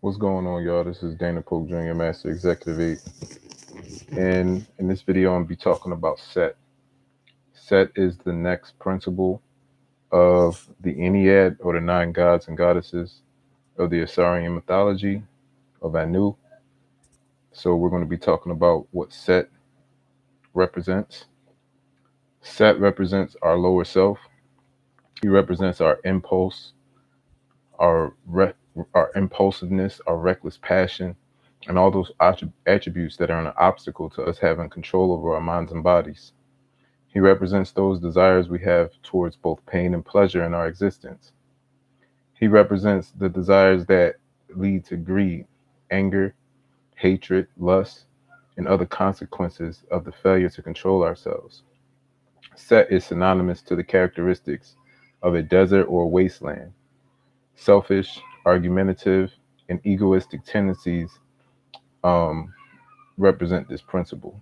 What's going on, y'all? This is Dana Polk Jr., Master Executive 8. And in this video, I'm going to be talking about Set. Set is the next principle of the Ennead, or the nine gods and goddesses of the Asarian mythology of Anu. So we're going to be talking about what Set represents. Set represents our lower self. He represents our impulse, our our impulsiveness, our reckless passion, and all those attributes that are an obstacle to us having control over our minds and bodies. He represents those desires we have towards both pain and pleasure in our existence. He represents the desires that lead to greed, anger, hatred, lust, and other consequences of the failure to control ourselves. Set is synonymous to the characteristics of a desert or a wasteland. Selfish, argumentative, and egoistic tendencies um, represent this principle.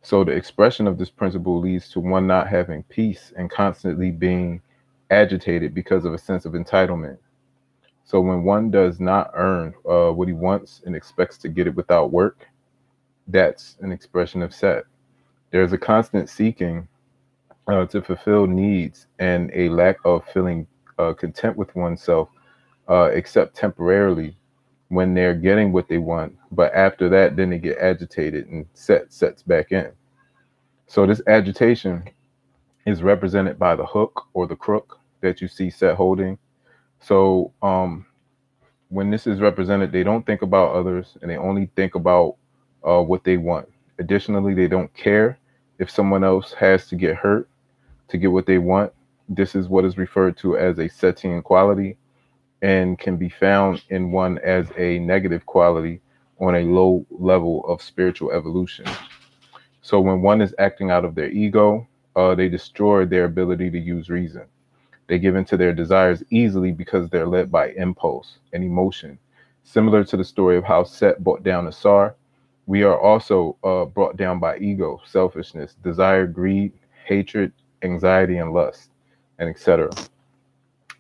So the expression of this principle leads to one not having peace and constantly being agitated because of a sense of entitlement. So when one does not earn what he wants and expects to get it without work, that's an expression of Set. There's a constant seeking to fulfill needs and a lack of feeling content with oneself, except temporarily when they're getting what they want. But after that, then they get agitated and sets back in. So this agitation is represented by the hook or the crook that you see Set holding. So when this is represented, they don't think about others and they only think about what they want. Additionally, they don't care if someone else has to get hurt to get what they want. This is what is referred to as a Setian quality and can be found in one as a negative quality on a low level of spiritual evolution. So when one is acting out of their ego, they destroy their ability to use reason. They give in to their desires easily because they're led by impulse and emotion. Similar to the story of how Set brought down Asar, we are also brought down by ego, selfishness, desire, greed, hatred, anxiety, and lust, and etc.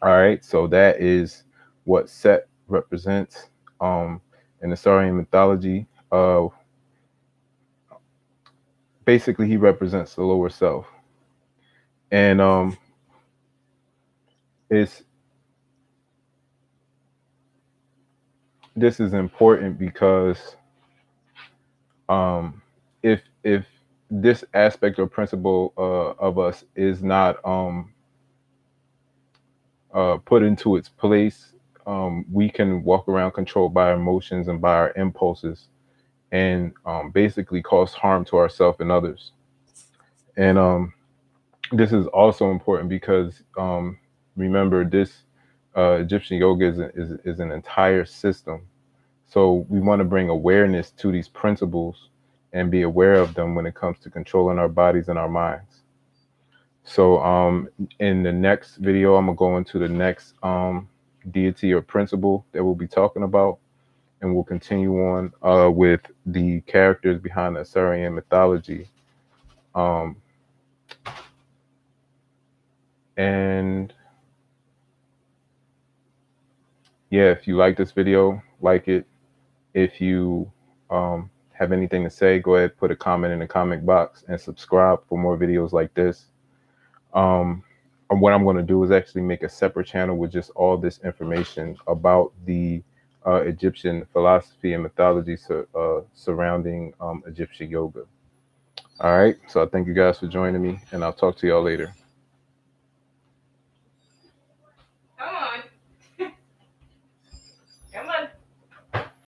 All right, so that is what Set represents in Asarian mythology. Basically, he represents the lower self, and it's this is important because if this aspect or principle of us is not put into its place, we can walk around controlled by our emotions and by our impulses, and basically cause harm to ourselves and others. And this is also important because remember, this Egyptian yoga is an entire system. So we want to bring awareness to these principles and be aware of them when it comes to controlling our bodies and our minds. So in the next video, I'm gonna go into the next deity or principle that we'll be talking about, and we'll continue on with the characters behind the Asarian mythology. Um, and yeah, if you like this video, like it. If you have anything to say, go ahead, put a comment in the comment box and subscribe for more videos like this. And what I'm going to do is actually make a separate channel with just all this information about the Egyptian philosophy and mythology surrounding Egyptian yoga. All right. So I thank you guys for joining me, and I'll talk to y'all later.